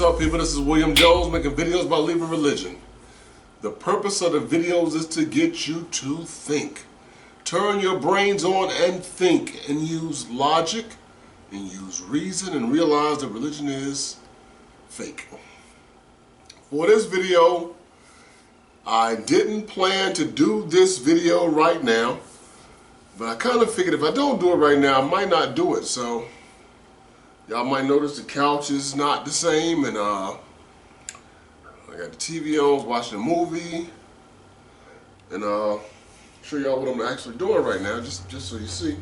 What's up, people? This is William Jones making videos about leaving religion. The purpose of the videos is to get you to think. Turn your brains on and think, and use logic and use reason, and realize that religion is fake. For this video, I didn't plan to do this video right now, but I kind of figured if I don't do it right now, I might not do it. So y'all might notice the couch is not the same, and I got the TV on, watching a movie, and show y'all what I'm actually doing right now, just so you see.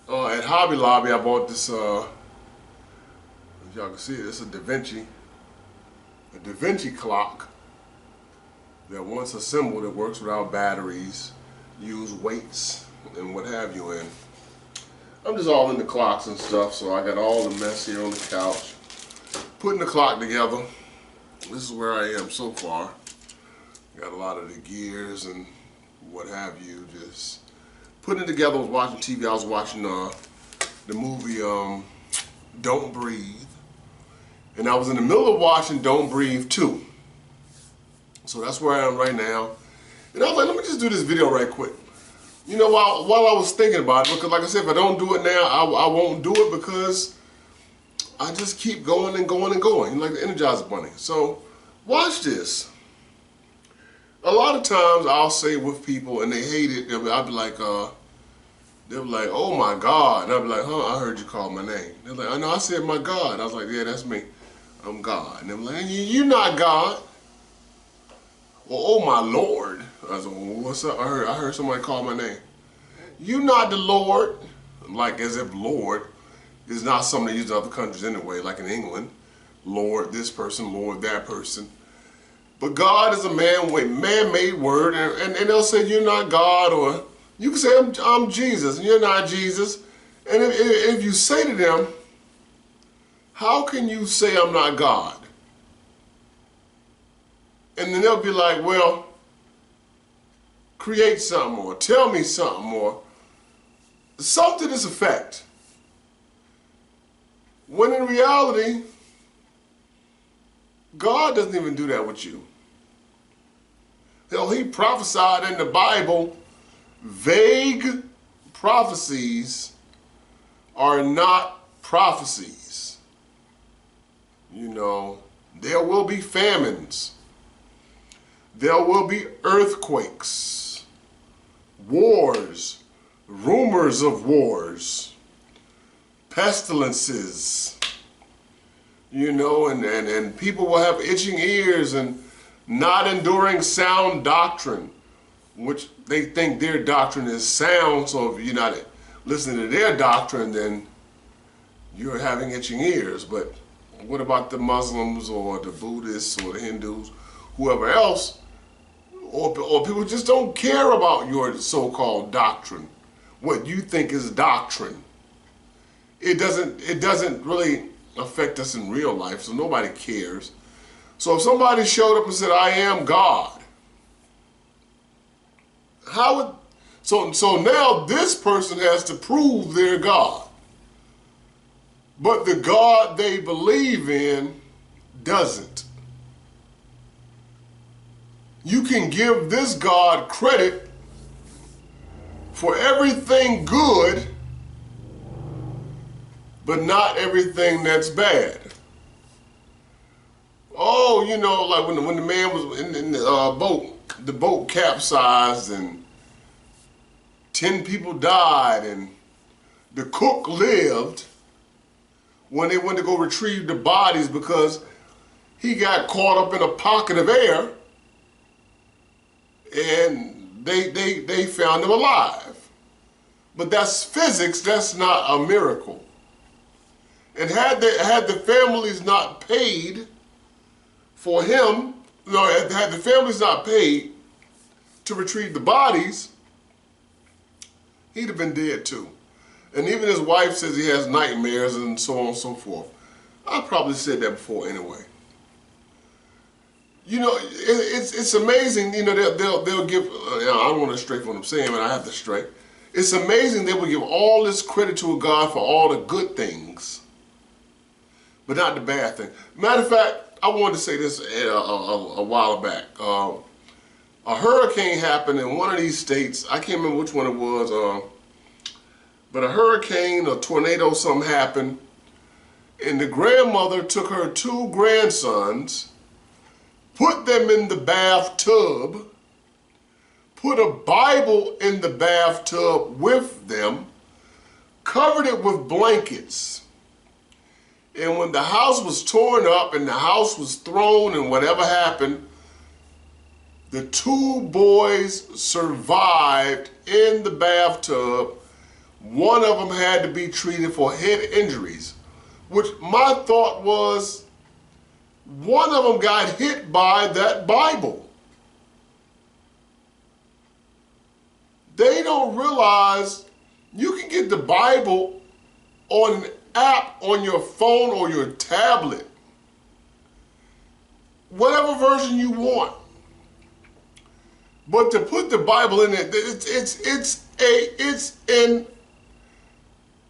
At Hobby Lobby, I bought this. If y'all can see it, it's a Da Vinci clock that once assembled, it works without batteries, use weights and what have you. And I'm just all into clocks and stuff, so I got all the mess here on the couch, putting the clock together. This is where I am so far. Got a lot of the gears and what have you, just putting it together. I was watching TV. I was watching the movie Don't Breathe, and I was in the middle of watching Don't Breathe 2. So that's where I am right now. And I was like, let me just do this video right quick. You know, while I was thinking about it, because like I said, if I don't do it now, I won't do it, because I just keep going and going and going, like the Energizer Bunny. So watch this. A lot of times I'll say with people and they hate it, I'll be like, they'll be like, oh my God. And I'll be like, huh, I heard you call my name. They're like, I know, I said my God. I was like, yeah, that's me. I'm God. And they're like, you're not God. Well, oh my Lord. I was like, well, what's up? I heard somebody call my name. You're not the Lord. Like as if Lord is not something they use in other countries anyway, like in England. Lord this person, Lord that person. But God is a man-made word, and they'll say you're not God, or you can say I'm Jesus, and you're not Jesus. And if you say to them, how can you say I'm not God? And then they'll be like, well, create something, or tell me something, or something to this effect. When in reality, God doesn't even do that with you. Hell, he prophesied in the Bible. Vague prophecies are not prophecies. You know, there will be famines. There will be earthquakes, wars, rumors of wars, pestilences, you know, and people will have itching ears and not enduring sound doctrine, which they think their doctrine is sound. So if you're not listening to their doctrine, then you're having itching ears. But what about the Muslims or the Buddhists or the Hindus, whoever else, or people just don't care about your so-called doctrine, what you think is doctrine. It doesn't really affect us in real life, so nobody cares. So if somebody showed up and said, I am God, so now this person has to prove they're God. But the God they believe in doesn't. You can give this God credit for everything good, but not everything that's bad. Oh, you know, like when the man was in the boat capsized and 10 people died and the cook lived when they went to go retrieve the bodies because he got caught up in a pocket of air, and they found him alive. But that's physics, that's not a miracle. And had the families not paid for him, had the families not paid to retrieve the bodies, he'd have been dead too. And even his wife says he has nightmares and so on and so forth. I probably said that before anyway. You know, it's amazing. You know, they'll give. I don't want to stray from what I'm saying, but I have to stray. It's amazing they will give all this credit to a God for all the good things, but not the bad thing. Matter of fact, I wanted to say this a while back. A hurricane happened in one of these states. I can't remember which one it was, but a hurricane or tornado, something happened, and the grandmother took her 2 grandsons, put them in the bathtub, put a Bible in the bathtub with them, covered it with blankets. And when the house was torn up and the house was thrown and whatever happened, the 2 boys survived in the bathtub. One of them had to be treated for head injuries, which my thought was, one of them got hit by that Bible. They don't realize you can get the Bible on an app on your phone or your tablet, whatever version you want. But to put the Bible in it,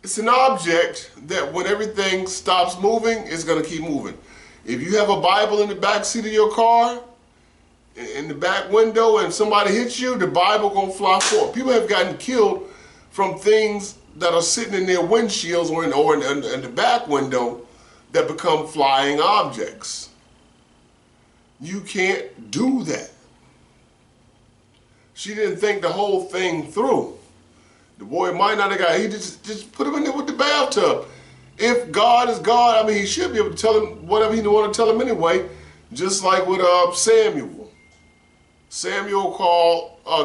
it's an object that when everything stops moving, it's going to keep moving. If you have a Bible in the back seat of your car, in the back window, and somebody hits you, the Bible gonna fly forward. People have gotten killed from things that are sitting in their windshields or in the back window that become flying objects. You can't do that. She didn't think the whole thing through. The boy might not have got, he just put him in there with the bathtub. If God is God, I mean, he should be able to tell him whatever he want to tell him anyway, just like with Samuel.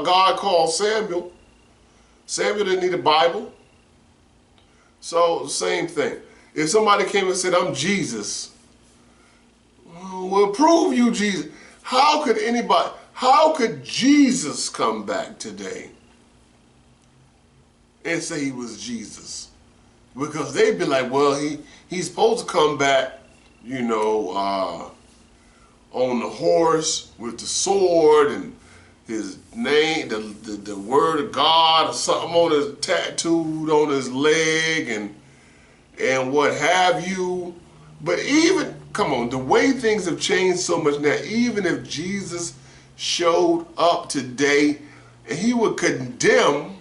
God called Samuel. Samuel didn't need a Bible. So, same thing. If somebody came and said, I'm Jesus, we'll prove you Jesus. How could Jesus come back today and say he was Jesus? Because they'd be like, well, he's supposed to come back, you know, on the horse with the sword and his name, the word of God or something on his tattooed on his leg and what have you. But even, come on, the way things have changed so much now, even if Jesus showed up today and he would condemn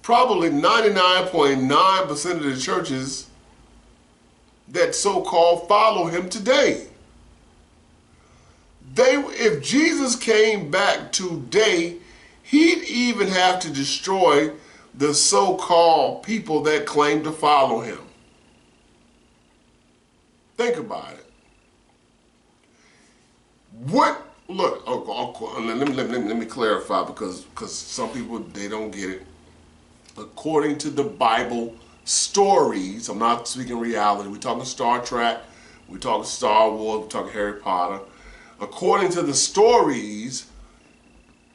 probably 99.9% of the churches that so-called follow him today. If Jesus came back today, he'd even have to destroy the so-called people that claim to follow him. Think about it. Let me clarify because some people, they don't get it. According to the Bible stories, I'm not speaking reality, we're talking Star Trek, we're talking Star Wars, we're talking Harry Potter. According to the stories,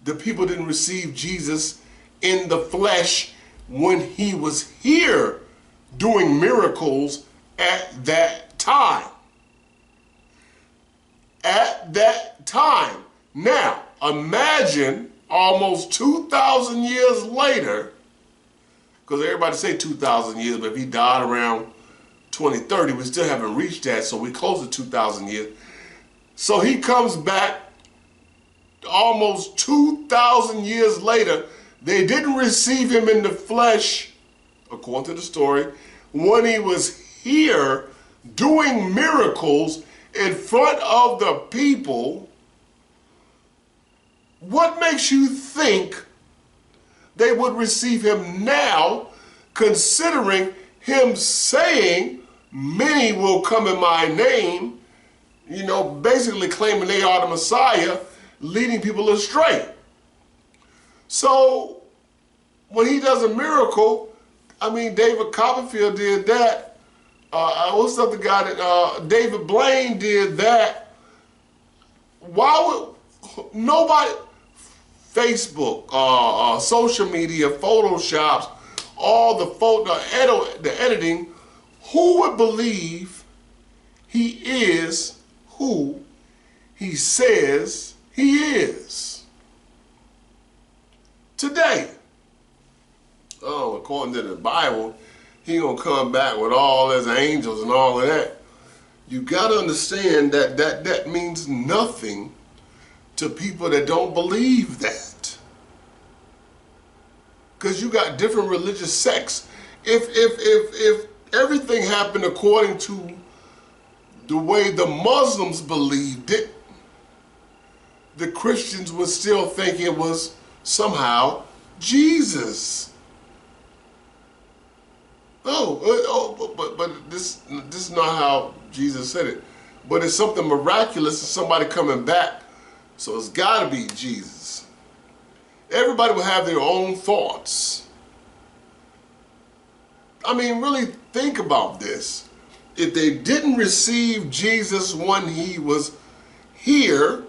the people didn't receive Jesus in the flesh when he was here doing miracles at that time. At that time. Now, imagine almost 2,000 years later, because everybody say 2,000 years, but if he died around 2030, we still haven't reached that, so we're close to 2,000 years. So he comes back almost 2,000 years later. They didn't receive him in the flesh, according to the story, when he was here doing miracles in front of the people. What makes you think they would receive him now, considering him saying, many will come in my name, you know, basically claiming they are the Messiah, leading people astray. So when he does a miracle, I mean, David Copperfield did that. What's the other guy that, David Blaine did that. Why would nobody, Facebook, social media, Photoshops, all the editing, who would believe he is who he says he is today? Oh, according to the Bible, he gonna come back with all his angels and all of that. You gotta understand that that means nothing to people that don't believe that. Because you got different religious sects. If everything happened according to the way the Muslims believed it, the Christians would still think it was somehow Jesus. But this is not how Jesus said it. But it's something miraculous and somebody coming back, so it's got to be Jesus. Everybody will have their own thoughts. I mean, really think about this. If they didn't receive Jesus when he was here,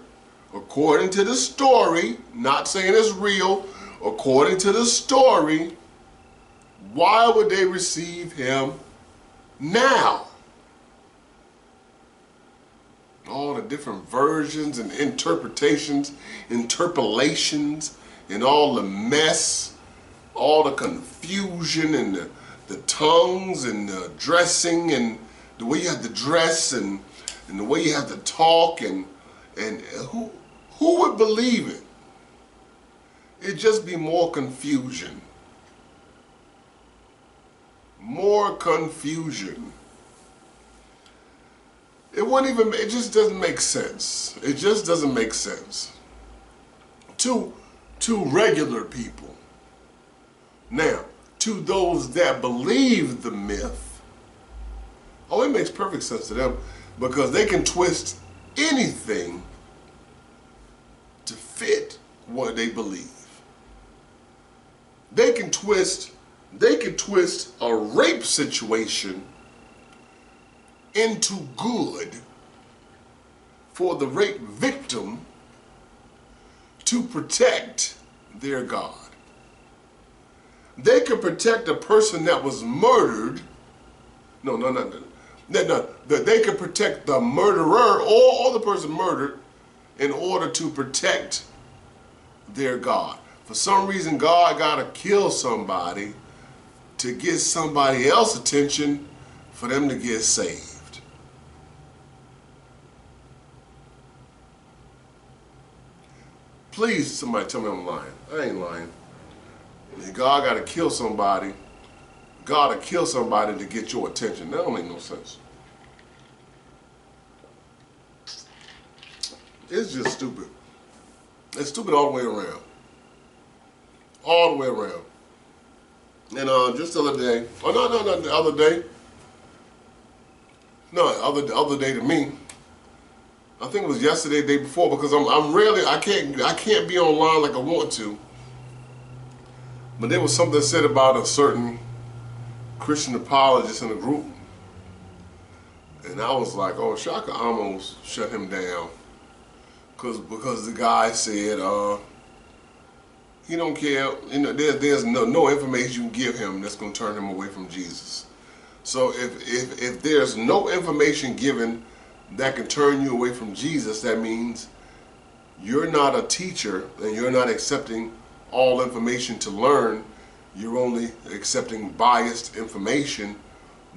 according to the story, not saying it's real, according to the story, why would they receive him now? All the different versions and interpretations, interpolations, and all the mess, all the confusion and the tongues and the dressing and the way you have to dress and the way you have to talk and who would believe it? It'd just be more confusion. More confusion. It just doesn't make sense. It just doesn't make sense. To regular people. Now, to those that believe the myth, it makes perfect sense to them because they can twist anything to fit what they believe. They can twist a rape situation into good for the rape victim to protect their God. They could protect a person that was murdered. No. They could protect the murderer or the person murdered in order to protect their God. For some reason, God got to kill somebody to get somebody else's attention for them to get saved. Please, somebody tell me I'm lying. I ain't lying. God got to kill somebody. God to kill somebody to get your attention. That don't make no sense. It's just stupid. It's stupid all the way around. All the way around. And just the other day, the other day. No, other day to me. I think it was yesterday, the day before, because I can't be online like I want to. But there was something said about a certain Christian apologist in the group. And I was like, oh, Shaka almost shut him down. Because the guy said he don't care. You know, there's no information you can give him that's going to turn him away from Jesus. So if there's no information given that can turn you away from Jesus, that means you're not a teacher and you're not accepting all information to learn. You're only accepting biased information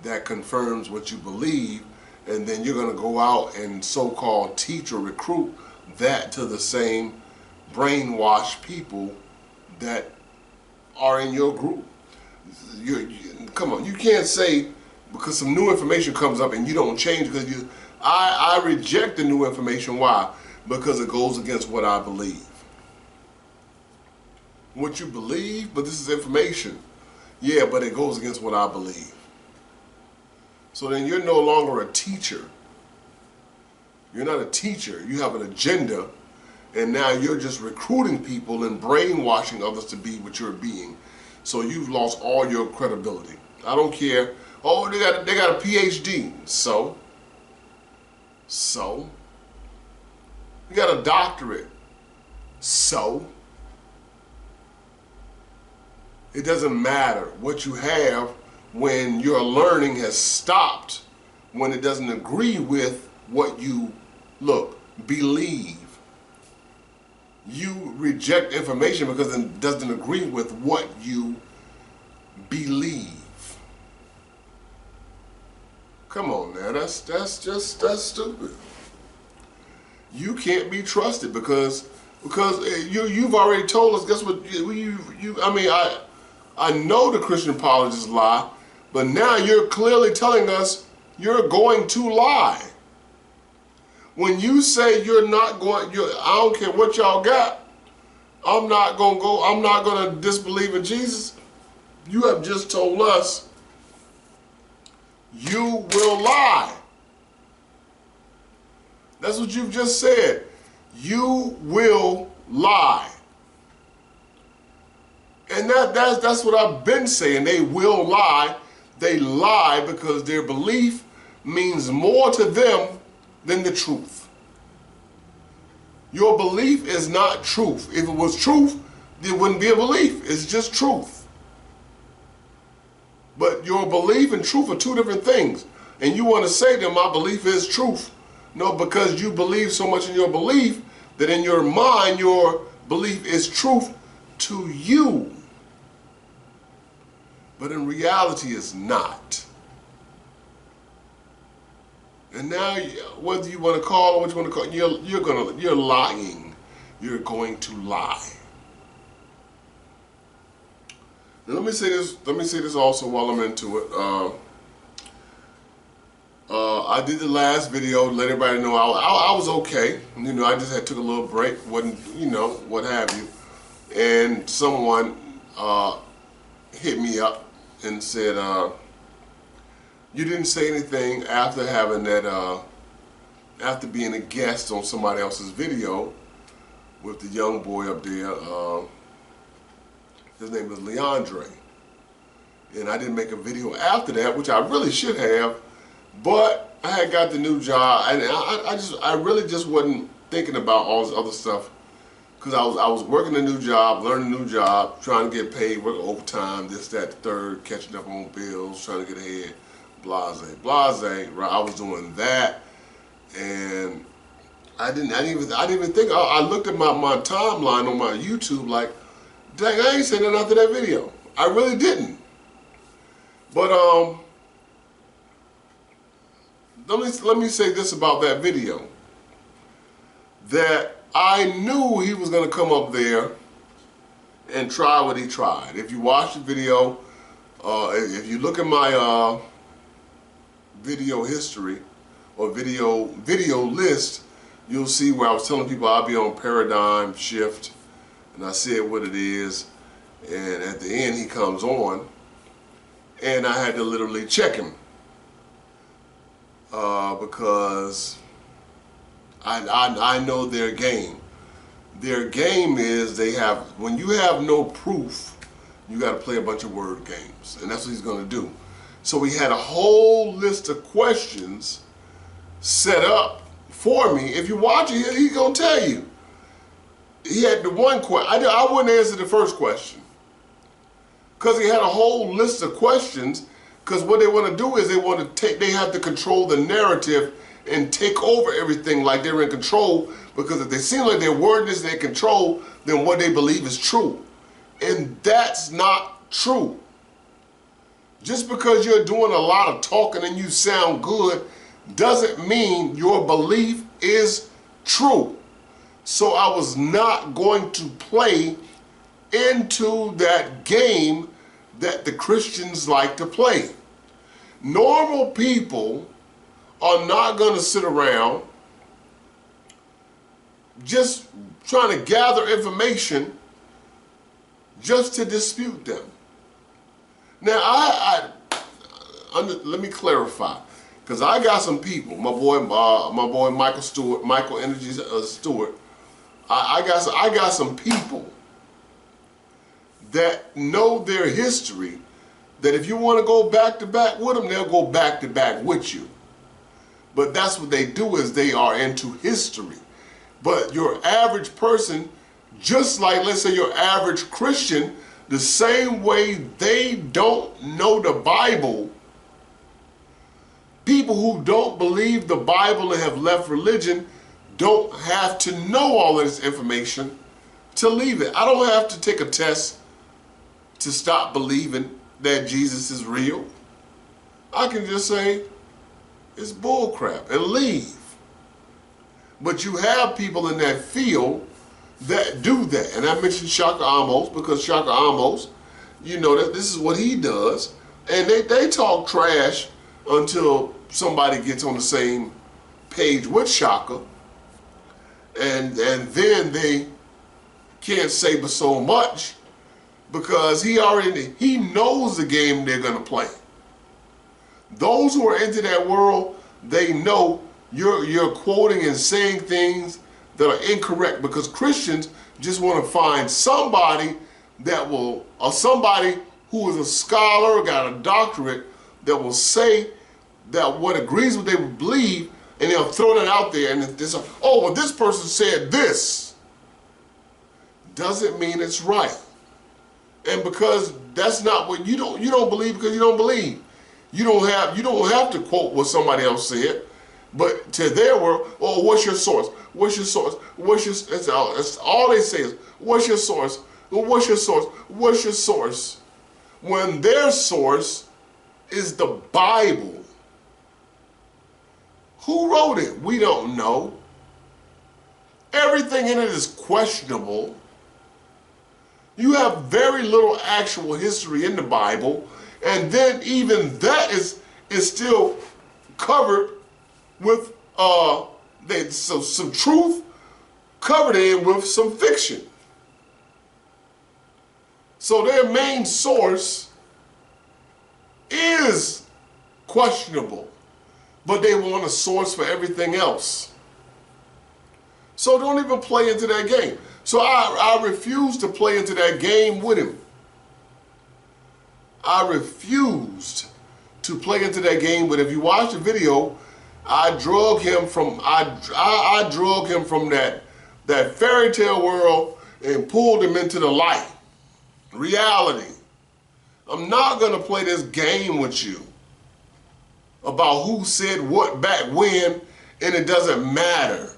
that confirms what you believe, and then you're going to go out and so-called teach or recruit that to the same brainwashed people that are in your group. Come on, you can't say because some new information comes up and you don't change because I reject the new information. Why? Because it goes against what I believe. What you believe, but this is information. Yeah, but it goes against what I believe. So then you're no longer a teacher. You're not a teacher. You have an agenda, and now you're just recruiting people and brainwashing others to be what you're being. So you've lost all your credibility. I don't care. Oh, they got a PhD. So you got a doctorate. So it doesn't matter what you have when your learning has stopped, when it doesn't agree with what you believe. You reject information because it doesn't agree with what you believe. Come on now, that's stupid. You can't be trusted because you've already told us. Guess what? I mean, I know the Christian apologists lie, but now you're clearly telling us you're going to lie. When you say you're not going, I don't care what y'all got. I'm not gonna go. I'm not gonna disbelieve in Jesus. You have just told us you will lie. That's what you've just said. You will lie. And that's what I've been saying. They will lie. They lie because their belief means more to them than the truth. Your belief is not truth. If it was truth, it wouldn't be a belief. It's just truth. But your belief and truth are two different things. And you want to say that my belief is truth. No, because you believe so much in your belief that in your mind your belief is truth to you. But in reality it's not. And now, whether you want to call it what you want to call it, you're lying. You're going to lie. Now let me say this also while I'm into it. I did the last video to let everybody know I was okay. You know, I just took a little break, wasn't, you know, what have you. And someone hit me up and said, you didn't say anything after having that, after being a guest on somebody else's video with the young boy up there. His name was Leandre. And I didn't make a video after that, which I really should have. But I had got the new job, and I really just wasn't thinking about all this other stuff, because I was working a new job, learning a new job, trying to get paid, working overtime, this, that, the third, catching up on bills, trying to get ahead, blase, right? I was doing that, and I didn't even think. I looked at my timeline on my YouTube like, dang, I ain't saying nothing after that video. I really didn't. But let me say this about that video. That I knew he was going to come up there and try what he tried. If you watch the video, if you look at my video history or video list, you'll see where I was telling people I'll be on paradigm shift, and I said what it is, and at the end he comes on, and I had to literally check him. Because I know their game. Their game is when you have no proof, you got to play a bunch of word games, and that's what he's going to do. So he had a whole list of questions set up for me. If you watch it, he's going to tell you. He had the one question. I wouldn't answer the first question because he had a whole list of questions. Because what they want to do is they have to control the narrative and take over everything like they're in control, because if they seem like their word is in control, then what they believe is true. And that's not true. Just because you're doing a lot of talking and you sound good doesn't mean your belief is true. So I was not going to play into that game that the Christians like to play. Normal people are not going to sit around just trying to gather information just to dispute them. Now, let me clarify, because I got some people. My boy Michael Energy Stewart. I got some people that know their history, that if you want to go back to back with them, they'll go back to back with you. But that's what they do, is they are into history. But your average person, just like, let's say, your average Christian, the same way they don't know the Bible, people who don't believe the Bible and have left religion don't have to know all of this information to leave it. I don't have to take a test to stop believing that Jesus is real. I can just say, It's bull crap, and leave. But you have people in that field that do that. And I mentioned Shaka Amos because Shaka Amos, you know, that this is what he does. And they talk trash until somebody gets on the same page with Shaka. And then they can't say but so much because he knows the game they're going to play. Those who are into that world, they know you're quoting and saying things that are incorrect because Christians just want to find somebody that will, or somebody who is a scholar, got a doctorate, that will say that what agrees with what they believe, and they'll throw that out there, and it's like, oh, well, this person said this. Doesn't mean it's right. And because that's not what you don't believe because you don't believe. You don't have to quote what somebody else said, but to their world, oh, what's your source? What's your source? That's all they say is, what's your source? Well, what's your source? What's your source? When their source is the Bible. Who wrote it? We don't know. Everything in it is questionable. You have very little actual history in the Bible, and then even that is still covered with some truth covered in with some fiction. So their main source is questionable, but they want a source for everything else. So don't even play into that game. So I refuse to play into that game with him. I refused to play into that game, but if you watch the video, I drug him from that fairy tale world and pulled him into the light. Reality. I'm not going to play this game with you about who said what back when, and it doesn't matter.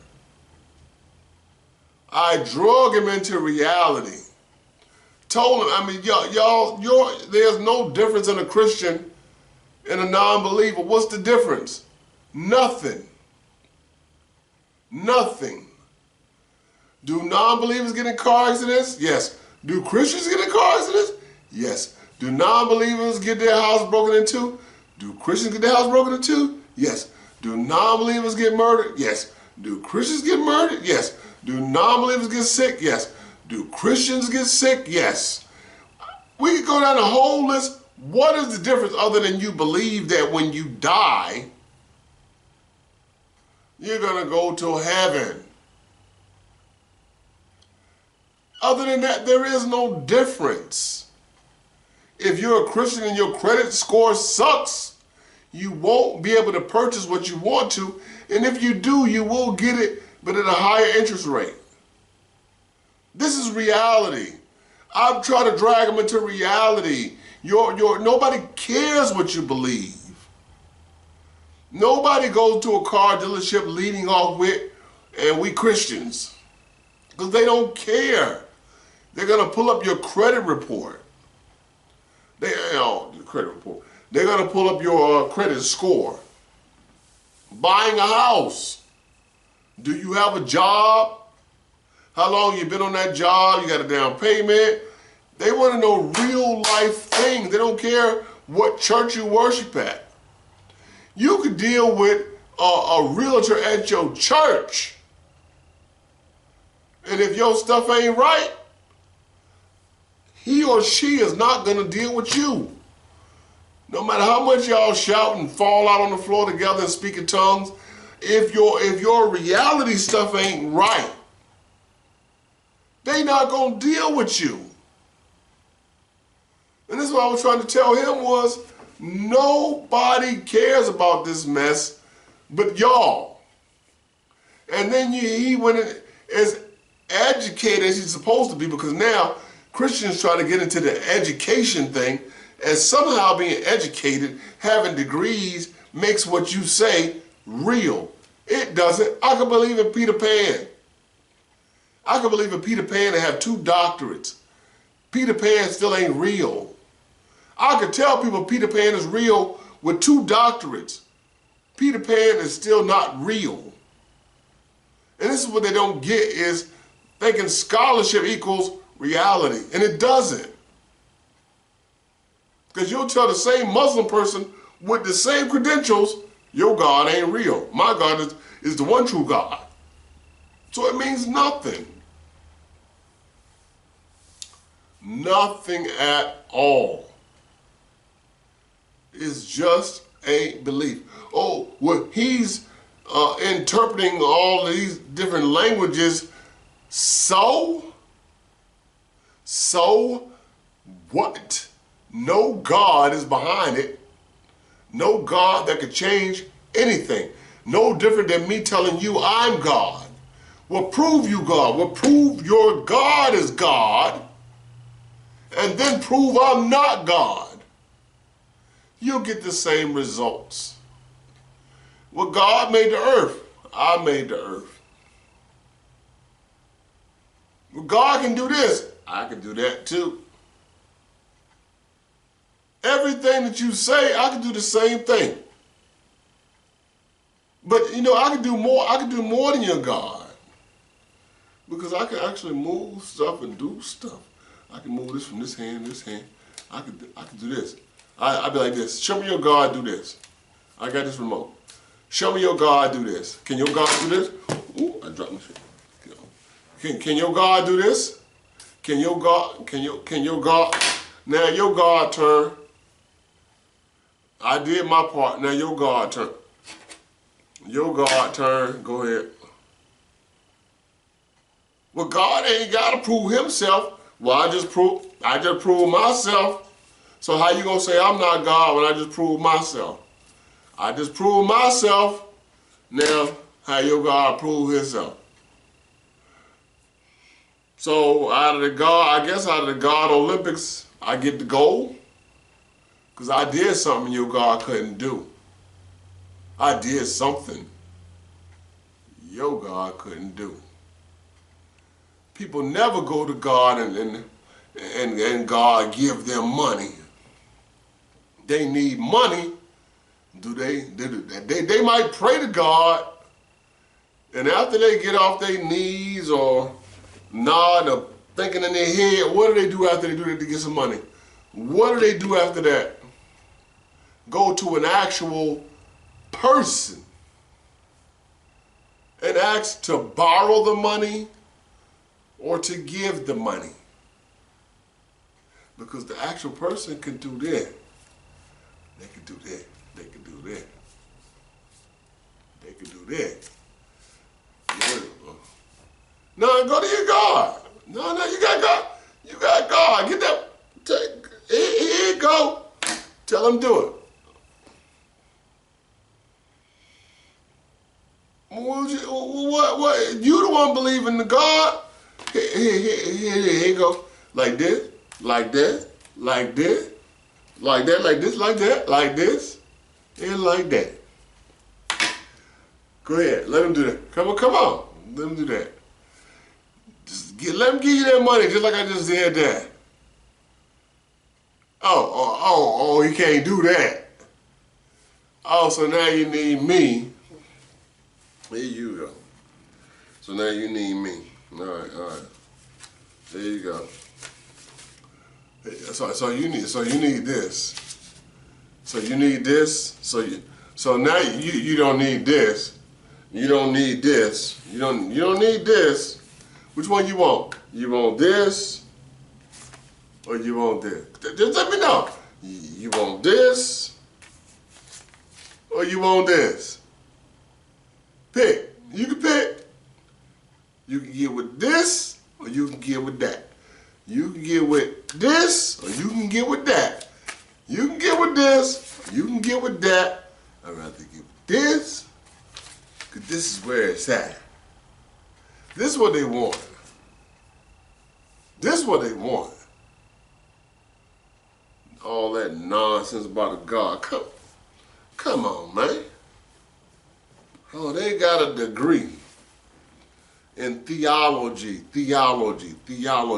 I drug him into reality. Told him, I mean, there's no difference in a Christian and a non-believer. What's the difference? Nothing. Nothing. Do non-believers get in car accidents? Yes. Do Christians get in car accidents? Yes. Do non-believers get their house broken into? Do Christians get their house broken into? Yes. Do non-believers get murdered? Yes. Do Christians get murdered? Yes. Do non-believers get sick? Yes. Do Christians get sick? Yes. We could go down a whole list. What is the difference other than you believe that when you die, you're going to go to heaven? Other than that, there is no difference. If you're a Christian and your credit score sucks, you won't be able to purchase what you want to. And if you do, you will get it, but at a higher interest rate. This is reality. I've tried to drag them into reality. Nobody cares what you believe. Nobody goes to a car dealership leading off with, and we Christians. Because they don't care. They're going to pull up your credit report. Your credit report. They're going to pull up your credit score. Buying a house. Do you have a job? How long you been on that job? You got a down payment? They want to know real life things. They don't care what church you worship at. You could deal with a realtor at your church. And if your stuff ain't right, he or she is not going to deal with you. No matter how much y'all shout and fall out on the floor together and speak in tongues, if your reality stuff ain't right, they not going to deal with you. And this is what I was trying to tell him was, nobody cares about this mess but y'all. And then he went in as educated as he's supposed to be, because now Christians try to get into the education thing, and somehow being educated, having degrees, makes what you say real. It doesn't. I can believe in Peter Pan. I can believe in Peter Pan and have 2 doctorates. Peter Pan still ain't real. I could tell people Peter Pan is real with 2 doctorates. Peter Pan is still not real. And this is what they don't get, is thinking scholarship equals reality. And it doesn't. Because you'll tell the same Muslim person with the same credentials, your God ain't real. My God is the one true God. So it means nothing. Nothing at all. It's just a belief. Oh, well, he's interpreting all these different languages. So what? No God is behind it. No God that could change anything. No different than me telling you I'm God. Well, prove you God. Well, prove your God is God. And then prove I'm not God. You'll get the same results. Well, God made the earth. I made the earth. Well, God can do this. I can do that too. Everything that you say, I can do the same thing. But you know, I can do more than your God. Because I can actually move stuff and do stuff. I can move this from this hand to this hand. I can do this. I'd be like this. Show me your God do this. I got this remote. Show me your God do this. Can your God do this? Ooh, I dropped my shit. Can your God do this? Can your God, now your God turn. I did my part. Now your God turn. Your God turn. Go ahead. Well, God ain't got to prove himself. Well, I just prove myself. So how you gonna say I'm not God when I just prove myself? I just proved myself. Now, how your God prove himself? So out of the God Olympics, I get the gold. Because I did something your God couldn't do. I did something your God couldn't do. People never go to God and God give them money. They need money. Do they? They might pray to God, and after they get off their knees or nod or thinking in their head, what do they do after they do that to get some money? What do they do after that? Go to an actual person and ask to borrow the money or to give the money. Because the actual person can do that. They can do that. They can do that. They can do that. Yeah. No, go to your God. No, you got God. You got God. Get that. Here you go. Tell him do it. What? You the one believe in the God? Here you go. Like this, like that, like this, like that, like this, like that, like this, and like that. Go ahead. Let him do that. Come on. Let him do that. Let him give you that money just like I just did that. Oh, he can't do that. Oh, so now you need me. There you go. So now you need me. All right. There you go. So you need this. So you need this. So now you don't need this. You don't need this. You don't need this. Which one you want? You want this or you want this? Just let me know. You want this or you want this? Pick. You can pick. You can get with this or you can get with that. You can get with this or you can get with that. You can get with this or you can get with that. I'd rather get with this because this is where it's at. This is what they want. This is what they want. All that nonsense about a God. Come on, man. Oh, they got a degree in theology, mythology. They got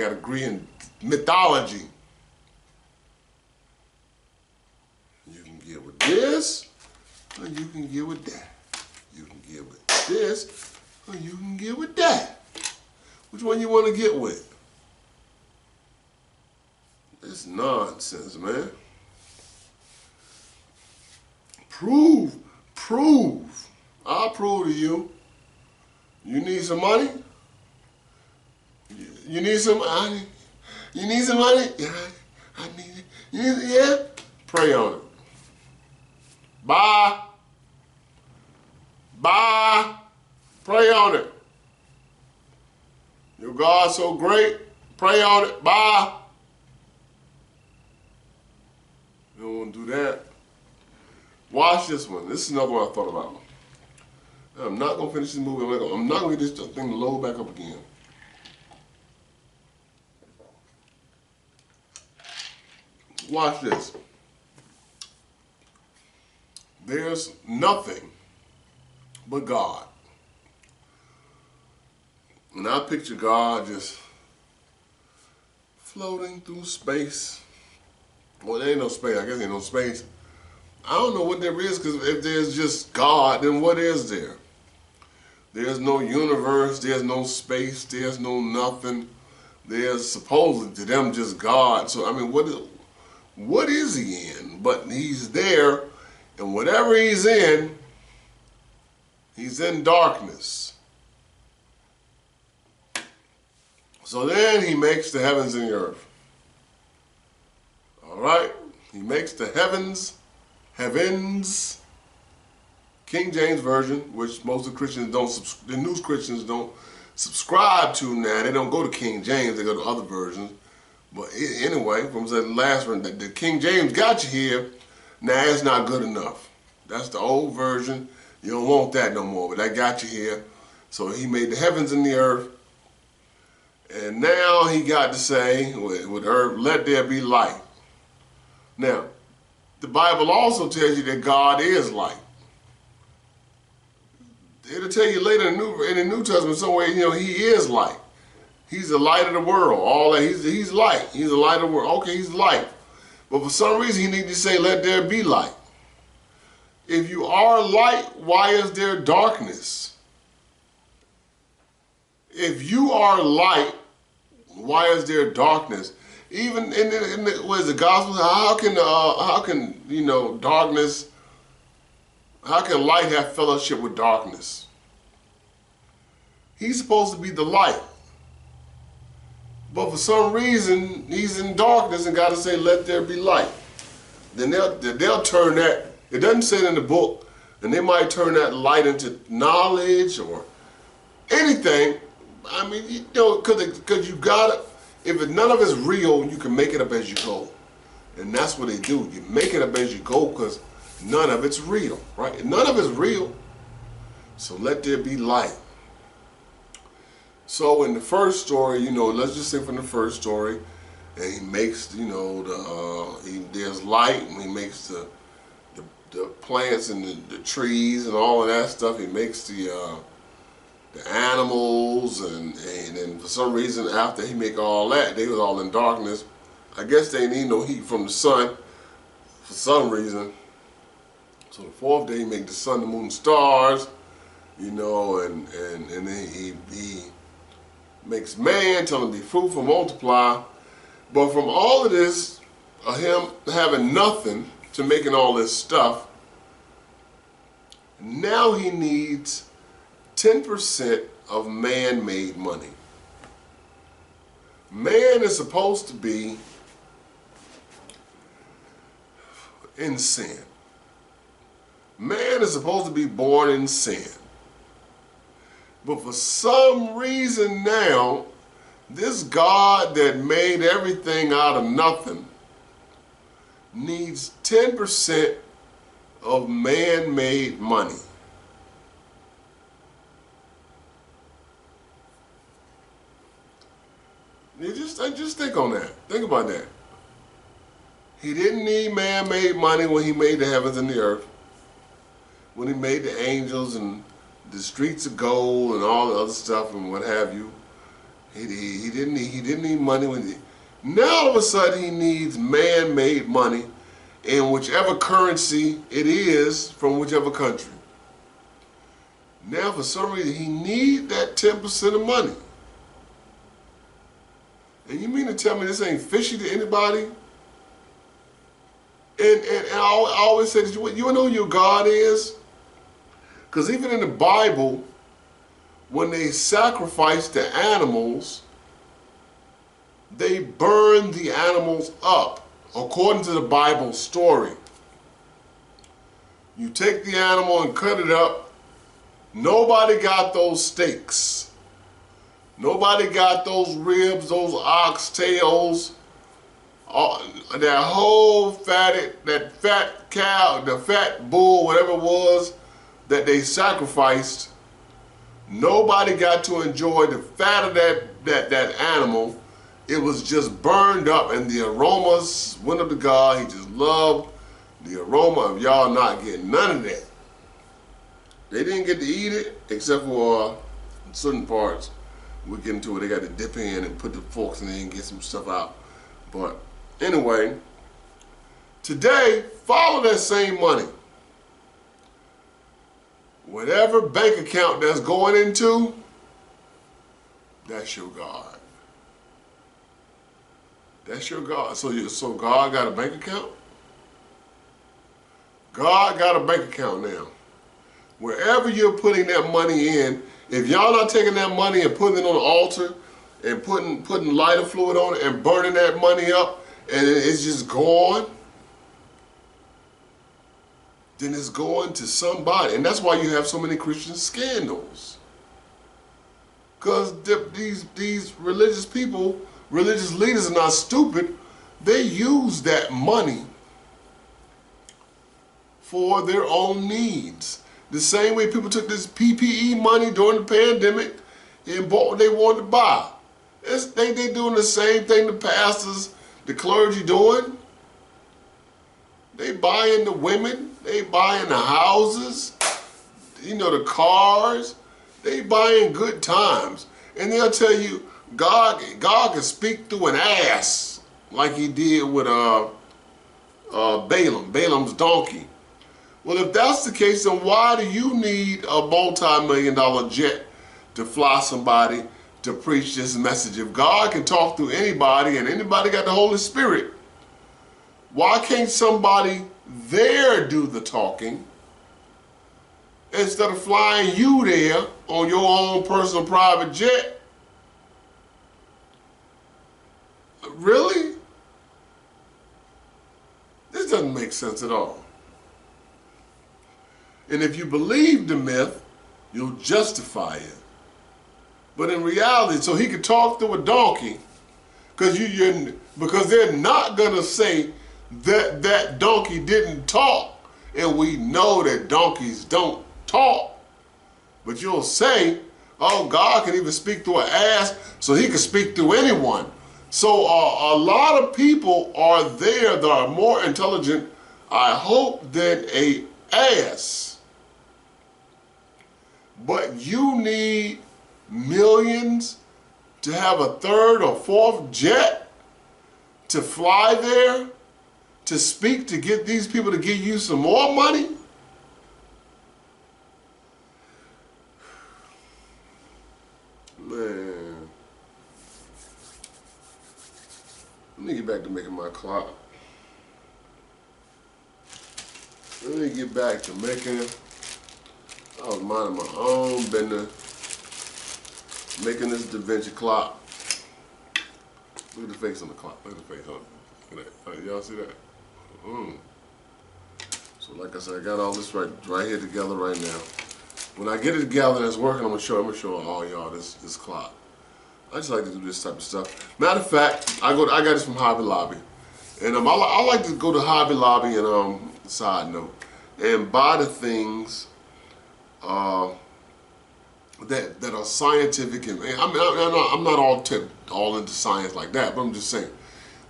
a degree in mythology. this, or you can get with that. You can get with this, or you can get with that. Which one you want to get with? It's nonsense, man. Prove. I'll prove to you. You need some money? You need some money? You need some money? Yeah, I need it. You need it? Yeah? Pray on it. Bye. Pray on it. Your God's so great. Pray on it. Bye. You don't want to do that. Watch this one. This is another one I thought about. I'm not going to finish this movie. I'm not going to get this thing to load back up again. Watch this. There's nothing but God. And I picture God just floating through space. Well, there ain't no space. I guess there ain't no space. I don't know what there is, because if there's just God, then what is there? There's no universe, there's no space, there's no nothing. There's supposedly to them just God. So, I mean, what is he in? But he's there, and whatever he's in darkness. So then he makes the heavens and the earth. All right? He makes the heavens, King James Version, which most of the Christians the new Christians don't subscribe to now. They don't go to King James, they go to other versions. But anyway, from the last one, the King James got you here, now it's not good enough. That's the old version. You don't want that no more, but that got you here. So he made the heavens and the earth. And now he got to say, with earth, let there be light. Now, the Bible also tells you that God is light. It'll tell you later in the New Testament somewhere, he is light. He's the light of the world. All that he's light. He's the light of the world. Okay, he's light. But for some reason, he needs to say, let there be light. If you are light, why is there darkness? If you are light, why is there darkness? Even in the gospel, how can darkness? How can light have fellowship with darkness? He's supposed to be the light, but for some reason he's in darkness and got to say, "Let there be light." Then they'll turn that. It doesn't say it in the book, and they might turn that light into knowledge or anything. I mean, because you got it. If none of it's real, you can make it up as you go. And that's what they do. You make it up as you go because none of it's real, right? None of it's real. So let there be light. So in the first story, let's just say from the first story, and he makes, there's light, and he makes the plants and the trees and all of that stuff. He makes the animals, and then for some reason after he make all that, they was all in darkness. I guess they need no heat from the sun for some reason. So the fourth day he make the sun, the moon, and stars, and then he makes man, tell him to be fruitful, multiply. But from all of this, him having nothing to making all this stuff, now he needs 10% of man-made money. Man is supposed to be in sin. Man is supposed to be born in sin. But for some reason now, this God that made everything out of nothing needs 10% of man-made money. Just think on that. Think about that. He didn't need man-made money when he made the heavens and the earth, when he made the angels and the streets of gold and all the other stuff and what have you. He didn't need money now all of a sudden he needs man-made money, in whichever currency it is from whichever country. Now, for some reason, he needs that 10% of money. And you mean to tell me this ain't fishy to anybody? And I always say this, you know who your God is? Because even in the Bible, when they sacrificed the animals, they burned the animals up, according to the Bible story. You take the animal and cut it up. Nobody got those steaks. Nobody got those ribs, those oxtails, that whole that fat cow, the fat bull, whatever it was that they sacrificed. Nobody got to enjoy the fat of that animal. It was just burned up, and the aromas went up to God. He just loved the aroma of y'all not getting none of that. They didn't get to eat it, except for certain parts. We'll get into it. They got to dip in and put the forks in there and get some stuff out. But anyway, today, follow that same money. Whatever bank account that's going into, that's your God. That's your God. So God got a bank account? God got a bank account now. Wherever you're putting that money in, if y'all not taking that money and putting it on the altar and putting lighter fluid on it and burning that money up and it's just gone, then it's going to somebody. And that's why you have so many Christian scandals. Because these religious people, religious leaders are not stupid. They use that money for their own needs. The same way people took this PPE money during the pandemic and bought what they wanted to buy. They doing the same thing the pastors, the clergy doing. They buying the women, they buying the houses, you know, the cars. They buying good times. And they'll tell you God can speak through an ass like he did with Balaam's donkey. Well, if that's the case, then why do you need a multi-million-dollar jet to fly somebody to preach this message? If God can talk through anybody and anybody got the Holy Spirit, why can't somebody there do the talking instead of flying you there on your own personal private jet? Really? This doesn't make sense at all. And if you believe the myth, you'll justify it. But in reality, so he could talk through a donkey, because they're not going to say that that donkey didn't talk, and we know that donkeys don't talk. But you'll say, oh, God can even speak through an ass, so he can speak through anyone. So a lot of people are there that are more intelligent, I hope, than a ass. But you need millions to have a third or fourth jet to fly there, to speak, to get these people to give you some more money? Man. Let me get back to making my clock. Let me get back to making... I was minding my own business, making this Da Vinci clock. Look at the face on the clock. Look at the face on it. Look at that. Y'all see that? So like I said, I got all this right here together right now. When I get it together and it's working, I'm gonna show all y'all this clock. I just like to do this type of stuff. Matter of fact, I got this from Hobby Lobby, and I like to go to Hobby Lobby and side note and buy the things that are scientific, and I'm not all into science like that, but I'm just saying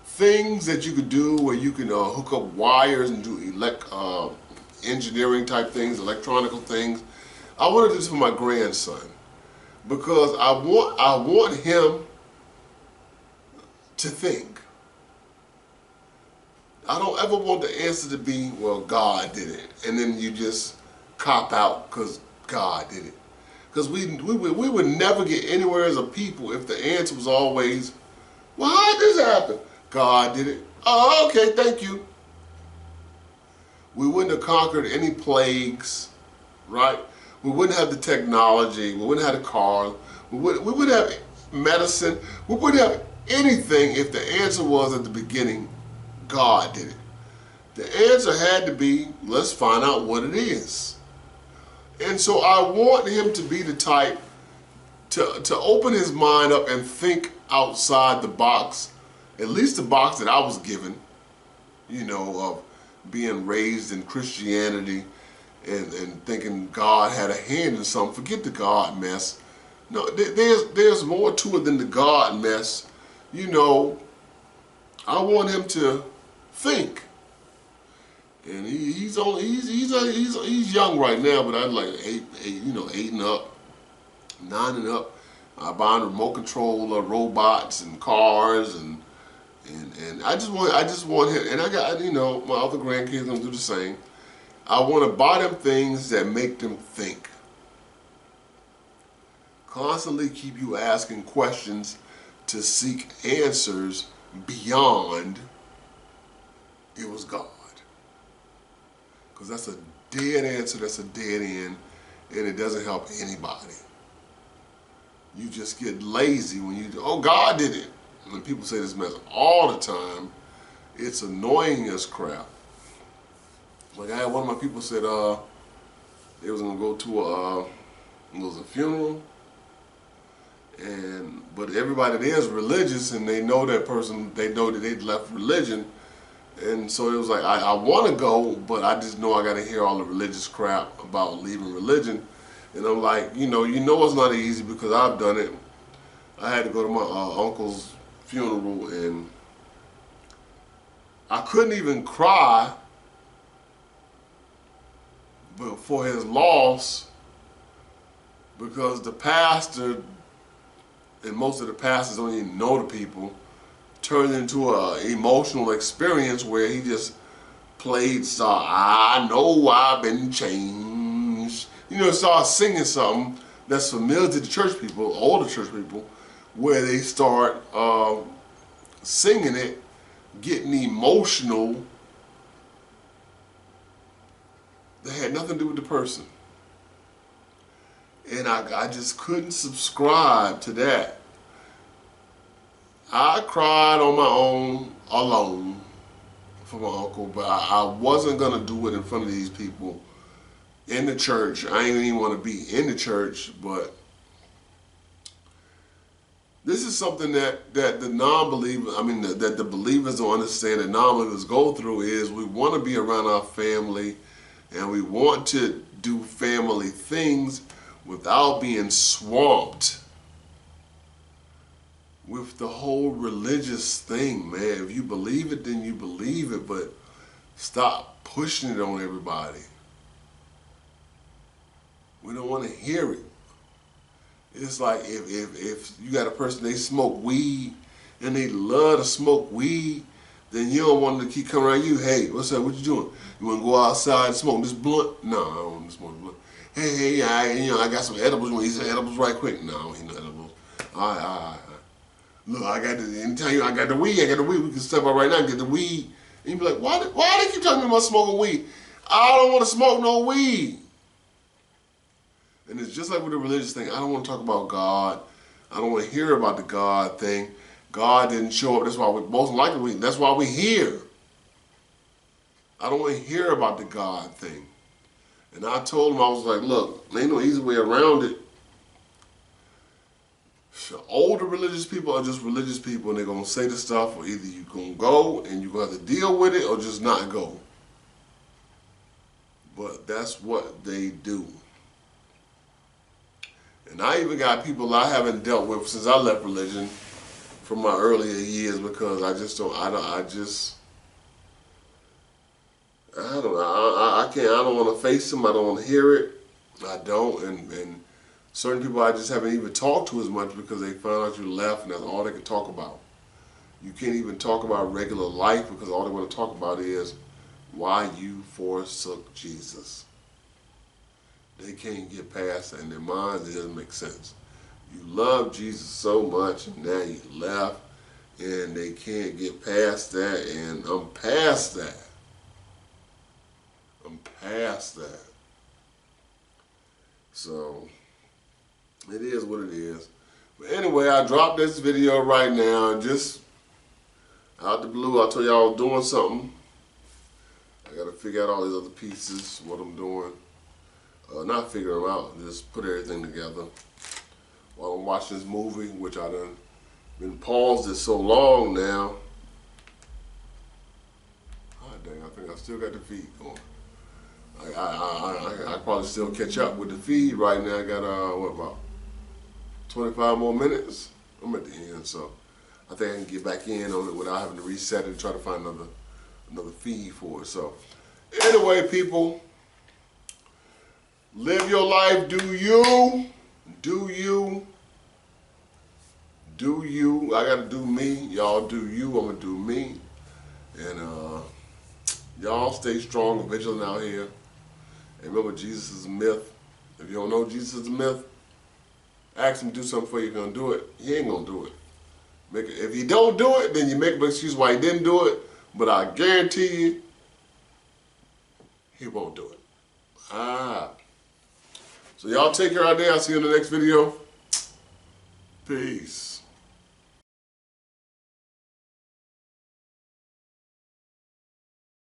things that you could do where you can hook up wires and do engineering type things, electronical things. I want to do this for my grandson because I want him to think. I don't ever want the answer to be, well, God did it. And then you just cop out because God did it. Because we would never get anywhere as a people if the answer was always, well, how did this happen? God did it. Oh, okay, thank you. We wouldn't have conquered any plagues, right? We wouldn't have the technology. We wouldn't have the car. We wouldn't have medicine. We wouldn't have anything if the answer was at the beginning, God did it. The answer had to be, let's find out what it is. And so I want him to be the type to open his mind up and think outside the box, at least the box that I was given, you know, of being raised in Christianity and thinking God had a hand in something. Forget the God mess. No, there's more to it than the God mess. You know, I want him to think. And he's young right now, but I'd like eight, you know, 8 and up, 9 and up. I buy remote control robots and cars and I just want him. And I got, you know, my other grandkids gonna do the same. I want to buy them things that make them think. Constantly keep you asking questions to seek answers beyond it was God. Because that's a dead answer, that's a dead end, and it doesn't help anybody. You just get lazy when you, oh, God did it. When people say this mess all the time, it's annoying as crap. Like I had one of my people said they was gonna go to it was a funeral, but everybody there is religious and they know that person, they know that they'd left religion. And so it was like, I want to go, but I just know I got to hear all the religious crap about leaving religion. And I'm like, you know it's not easy because I've done it. I had to go to my uncle's funeral and I couldn't even cry for his loss because the pastor, and most of the pastors don't even know the people, turned into an emotional experience where he just played song. I know I've been changed. You know, start singing something that's familiar to the church people, older church people, where they start singing it, getting emotional. That had nothing to do with the person. And I just couldn't subscribe to that. I cried on my own, alone, for my uncle, but I wasn't going to do it in front of these people in the church. I didn't even want to be in the church, but this is something that the non-believers, that the believers don't understand, that non-believers go through, is we want to be around our family and we want to do family things without being swamped with the whole religious thing, man. If you believe it, then you believe it, but stop pushing it on everybody. We don't want to hear it. It's like if you got a person, they smoke weed and they love to smoke weed, then you don't want them to keep coming around you. Hey, what's up? What you doing? You want to go outside and smoke this blunt? No, I don't want to smoke blunt. Hey, I got some edibles. You want to eat some edibles right quick? No, I don't eat no edibles. All right. Look, I got the, anytime I got the weed. We can step out right now and get the weed. And you be like, why they keep talking about smoking weed? I don't want to smoke no weed. And it's just like with the religious thing. I don't want to talk about God. I don't want to hear about the God thing. God didn't show up. That's why that's why we're here. I don't want to hear about the God thing. And I told him, I was like, look, there ain't no easy way around it. Older religious people are just religious people, and they're going to say the stuff, or either you're going to go and you're going to have to deal with it, or just not go. But that's what they do. And I even got people I haven't dealt with since I left religion from my earlier years, because I don't want to face them. I don't want to hear it. I don't. And certain people I just haven't even talked to as much because they found out you left and that's all they could talk about. You can't even talk about regular life because all they want to talk about is why you forsook Jesus. They can't get past that in their minds. It doesn't make sense. You love Jesus so much and now you left and they can't get past that, and I'm past that. I'm past that. So, it is what it is. But anyway, I dropped this video right now, just out the blue. I told y'all I was doing something. I got to figure out all these other pieces, what I'm doing. Not figure them out, just put everything together. While I'm watching this movie, which I done been paused it so long now. Oh dang, I think I still got the feed going. I probably still catch up with the feed right now. I got what, about 25 more minutes? I'm at the end, so I think I can get back in on it without having to reset it and try to find another feed for it. So anyway, people, live your life. Do you? Do you? Do you? I gotta do me. Y'all do you. I'm gonna do me. And y'all stay strong and vigilant out here. And remember, Jesus is a myth. If you don't know Jesus is a myth, ask him to do something for you. He's gonna do it. He ain't gonna do it. If he don't do it, then you make an excuse why he didn't do it. But I guarantee you, he won't do it. So y'all take care out there. I'll see you in the next video. Peace.